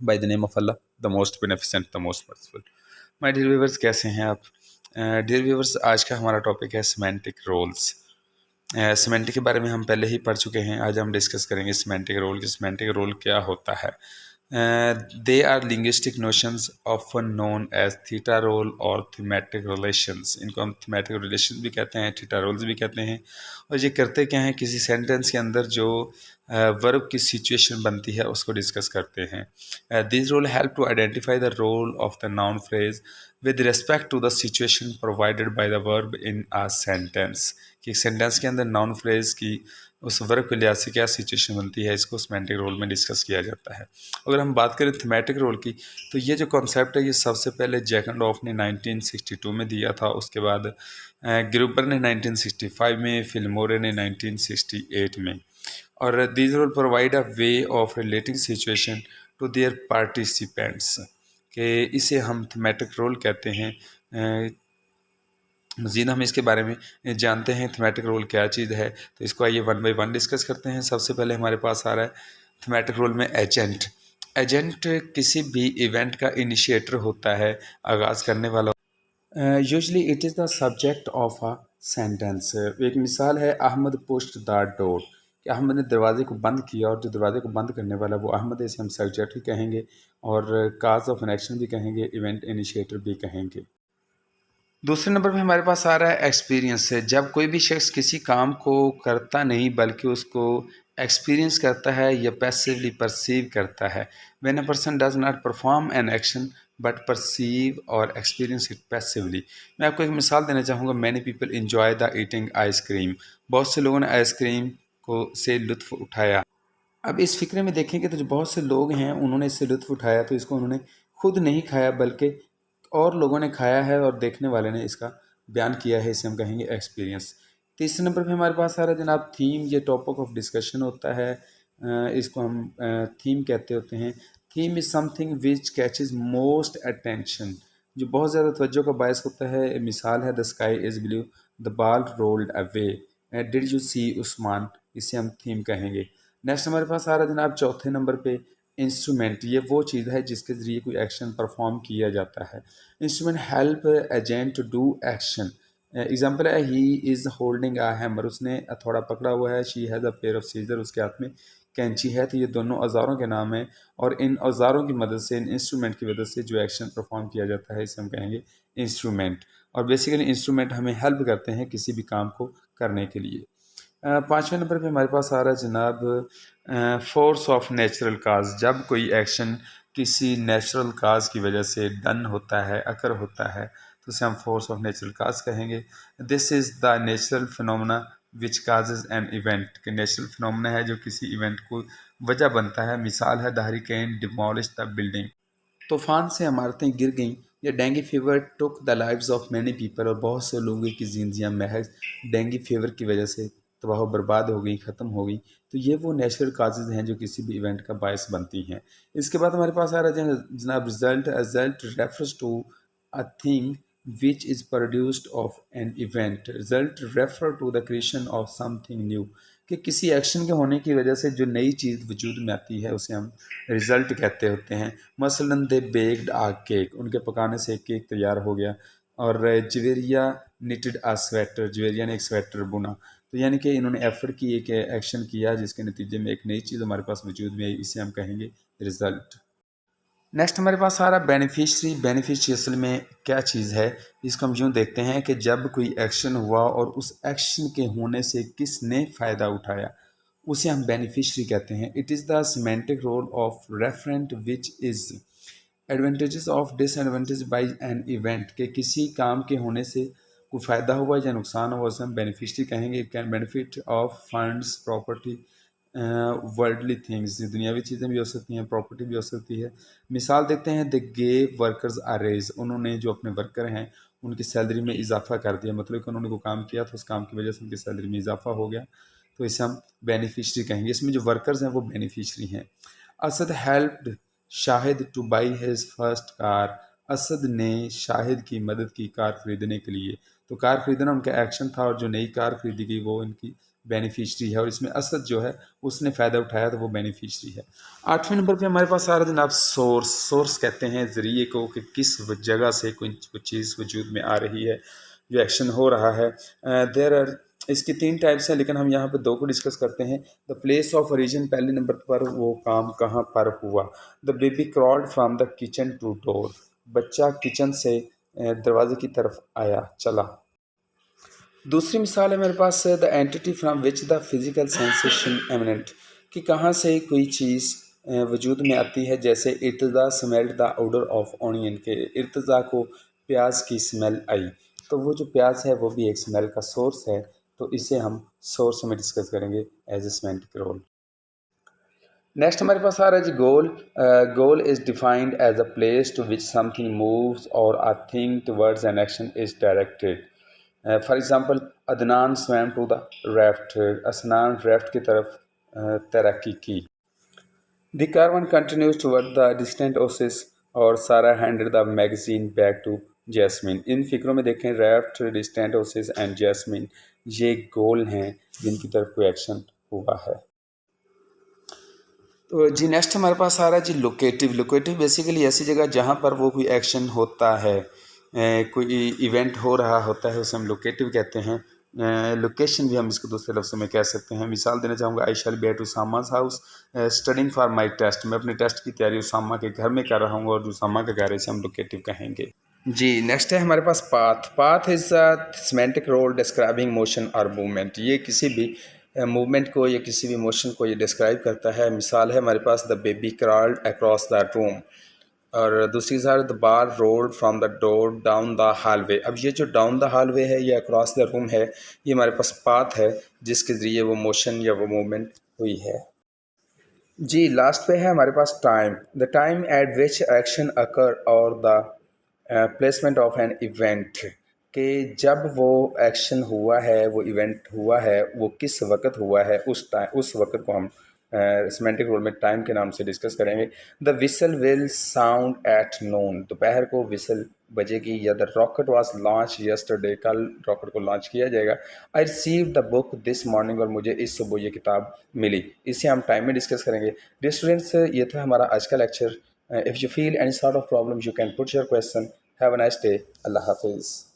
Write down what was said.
Bye the name of Allah, the most beneficent, the most merciful. My dear viewers, कैसे हैं आप? Dear viewers, आज का हमारा टॉपिक है सिमेंटिक रोल्स। सिमेंटिक के बारे में हम पहले ही पढ़ चुके हैं। आज हम डिस्कस करेंगे सिमेंटिक रोल कि सिमेंटिक रोल क्या होता है। They are linguistic notions often known as theta role और थीमेटिक रिलेशंस। इनको हम थीमेटिक रिलेशन भी कहते हैं, थीटा रोल्स भी कहते हैं। और ये करते क्या हैं, किसी सेंटेंस के अंदर जो वर्ब की सिचुएशन बनती है उसको डिस्कस करते हैं। This role help to identify the role of the noun phrase with respect to the situation provided by the verb in a sentence. कि सेंटेंस के अंदर नाउन फ्रेज की उस वर्ब के लिहाज से क्या सिचुएशन बनती है, इसको सिमेंटिक रोल में डिस्कस किया जाता है। अगर हम बात करें थीमेटिक रोल की, तो ये जो कॉन्सेप्ट है ये सबसे पहले जैकंडॉफ ने 1962 में दिया था। उसके बाद ग्रुबर ने 1965 में, फिल्मोरे ने 1968 में। और these role provide a way of relating situation to their participants, कि इसे हम थीमेटिक रोल कहते हैं। मज़ीद हम इसके बारे में जानते हैं थीमेटिक रोल क्या चीज़ है, तो इसको आइए वन बाय वन डिस्कस करते हैं। सबसे पहले हमारे पास आ रहा है थीमेटिक रोल में एजेंट। एजेंट किसी भी इवेंट का इनिशिएटर होता है, आगाज़ करने वाला। Usually it is the subject of a sentence. एक मिसाल है, अहमद पुश्ड द डोर, कि अहमद ने दरवाजे को बंद किया, और जो दरवाजे को बंद करने वाला वो अहमद है, इसे हम सब्जेक्ट भी कहेंगे और काज ऑफ एन एक्शन भी कहेंगे, इवेंट इनिशिएटर भी कहेंगे। दूसरे नंबर पे हमारे पास आ रहा है एक्सपीरियंस से। जब कोई भी शख्स किसी काम को करता नहीं बल्कि उसको एक्सपीरियंस करता है या पैसिवली परसीव करता है। When a person does not perform an action but perceive और एक्सपीरियंस इट पैसिवली। मैं आपको एक मिसाल देना चाहूँगा। Many people enjoy the eating ice cream. बहुत से लोगों ने आइसक्रीम को से लुत्फ़ उठाया। अब इस फ़िक्रे में देखेंगे तो जो बहुत से लोग हैं उन्होंने इससे लुत्फ़ उठाया, तो इसको उन्होंने खुद नहीं खाया बल्कि और लोगों ने खाया है और देखने वाले ने इसका बयान किया है, इसे हम कहेंगे एक्सपीरियंस। तीसरे नंबर पे हमारे पास आ रहा है जनाब थीम। ये टॉपिक ऑफ डिस्कशन होता है, इसको हम थीम कहते होते हैं। Theme is something which catches most attention, जो बहुत ज़्यादा तवज्जो का बायस होता है। मिसाल है, the sky is blue, the ball rolled away, did you see Usman, इसे हम थीम कहेंगे। नेक्स्ट हमारे पास आ रहा है जनाब चौथे नंबर पे इंस्ट्रूमेंट। ये वो चीज़ है जिसके ज़रिए कोई एक्शन परफॉर्म किया जाता है। Instrument help agent to do action. Example है, he is holding a hammer, उसने हथौड़ा पकड़ा हुआ है। She has a pair of scissor, उसके हाथ में कैंची है। तो ये दोनों औजारों के नाम हैं, और इन औजारों की मदद से, इन इंस्ट्रूमेंट की मदद से जो एक्शन परफॉर्म किया जाता है इसे हम कहेंगे इंस्ट्रूमेंट। और बेसिकली इंस्ट्रूमेंट हमें हेल्प करते हैं किसी भी काम को करने के लिए। पाँचवें नंबर पे हमारे पास आ रहा है जनाब फोर्स ऑफ नेचुरल काज। जब कोई एक्शन किसी नेचुरल काज की वजह से डन होता है, अकर होता है, तो उसे हम फोर्स ऑफ नेचुरल काज कहेंगे। This is the natural phenomena which causes N event, के नेचुरल फिनोमेना है जो किसी इवेंट को वजह बनता है। मिसाल है, the hurricane demolish the building, तूफान से इमारतें गिर गईं। या dengue fever took the lives of many people, और बहुत से लोगों की जिंदगियां महज डेंगू फीवर की वजह से तबाह बर्बाद हो गई, ख़त्म हो गई। तो ये वो नेचुरल काजेज़ हैं जो किसी भी इवेंट का बायस बनती हैं। इसके बाद हमारे पास आ रहा है जनाब result. Result refers to a thing which is produced of an event. Result refer to the creation of something new, कि किसी एक्शन के होने की वजह से जो नई चीज़ वजूद में आती है उसे हम रिज़ल्ट कहते होते हैं। मसलन दे बेक्ड आ केक, उनके पकाने से एक केक तैयार हो गया। और जवेरिया निटेड आ स्वेटर, जवेरिया ने एक स्वेटर बुना। तो यानी कि इन्होंने एफर्ट की, एक एक्शन किया जिसके नतीजे में एक नई चीज़ हमारे पास वजूद में आई, इसे हम कहेंगे रिज़ल्ट। नेक्स्ट हमारे पास आ रहा बेनिफिशरी। बेनिफिशरी असल में क्या चीज़ है, इसको हम यूँ देखते हैं कि जब कोई एक्शन हुआ और उस एक्शन के होने से किसने फ़ायदा उठाया, उसे हम बेनिफिशरी कहते हैं। It is the semantic role of referent which is advantages of disadvantage by an event, के किसी काम के होने से कोई फ़ायदा हुआ या नुकसान हुआ, उसे हम बेनिफिशरी कहेंगे। It can benefit of funds, property, worldly things, दुनियावी चीज़ें भी हो सकती हैं, प्रॉपर्टी भी हो सकती है। मिसाल देखते हैं, the gave workers a raise, उन्होंने जो अपने वर्कर हैं उनकी सैलरी में इजाफा कर दिया। मतलब कि उन्होंने को काम किया तो उस काम की वजह से उनकी सैलरी में इजाफा हो गया, तो इसे हम बेनिफिशरी कहेंगे। इसमें जो वर्कर्स हैं वो बेनिफिशरी हैं। Asad helped Shahid two by his first car, Asad ने शाहिद की मदद की कार ख़रीदने के लिए। तो कार ख़रीदना उनका एक्शन था, और जो नई कार ख़रीदी गई वो इनकी बेनिफिशरी है, और इसमें असद जो है उसने फ़ायदा उठाया तो वो बेनिफिशरी है। 8वें नंबर पे हमारे पास आ रहा है जनाब सोर्स। सोर्स कहते हैं ज़रिए को कि किस जगह से कोई चीज़ वजूद में आ रही है, जो एक्शन हो रहा है। देयर आर, इसकी 3 टाइप्स हैं, लेकिन हम यहाँ पे 2 को डिस्कस करते हैं। द प्लेस ऑफ ओरिजिन, पहले नंबर पर वो काम कहाँ पर हुआ। The baby crawled from the kitchen to door, बच्चा किचन से दरवाजे की तरफ आया, चला। दूसरी मिसाल है मेरे पास, the entity from which the physical sensation eminent, कि कहाँ से कोई चीज़ वजूद में आती है। जैसे Irtaza smelled the order of onion, के इर्तज़ा को प्याज की स्मेल आई, तो वो जो प्याज है वो भी एक स्मेल का सोर्स है, तो इसे हम सोर्स में डिस्कस करेंगे as a semantic role. Next हमारे पास आ रहा है जी goal. Goal is defined as a place to which something moves or a thing towards an action is directed. For example, Adnan swam to the raft, Asnan raft की तरफ तैराकी की। The caravan continues toward the distant oasis, और Sara handed the magazine back to Jasmine. इन फिक्रों में देखें, raft, distant oasis and jasmine, ये गोल हैं जिनकी तरफ कोई एक्शन हुआ है। तो जी नेक्स्ट हमारे पास आ रहा है जी लोकेटिव। लोकेटिव बेसिकली ऐसी जगह जहाँ पर वो कोई एक्शन होता है, कोई इवेंट हो रहा होता है, उसे हम लोकेटिव कहते हैं। लोकेशन भी हम इसको दूसरे लफ्ज़ों में कह सकते हैं। मिसाल देना चाहूँगा, I shall be at Usama's house studying for my test, मैं अपने टेस्ट की तैयारी उसामा के घर में कर रहा हूँ, और जो उसामा का घर है इसे हम लोकेटिव कहेंगे। जी नेक्स्ट है हमारे पास path. Path is a semantic role describing motion और मूवमेंट, ये किसी भी मूवमेंट को या किसी भी मोशन को ये डिस्क्राइब करता है। मिसाल है हमारे पास, the baby crawled across the room, और दूसरी side the ball rolled from the door down the hallway. अब ये जो डाउन द हॉलवे है या अक्रॉस द रूम है, ये हमारे पास पाथ है जिसके ज़रिए वो मोशन या वो मूवमेंट हुई है। जी लास्ट पे है हमारे पास time. The time at which action occur और the placement of an event, कि जब वो एक्शन हुआ है, वो इवेंट हुआ है, वो किस वक्त हुआ है, उस वक्त को हम सिमेंटिक रोल में टाइम के नाम से डिस्कस करेंगे। The whistle will sound at noon, दोपहर को विसल बजेगी। या the rocket was launch yesterday, कल रॉकेट को लॉन्च किया जाएगा। I receive the book this morning, और मुझे इस सुबह ये किताब मिली। इसे हम टाइम में डिस्कस करेंगे। डियर स्टूडेंट्स, ये था हमारा आज का lecture. If you feel any sort of problem, you can put your question. Have a nice day. अल्लाह हाफिज़।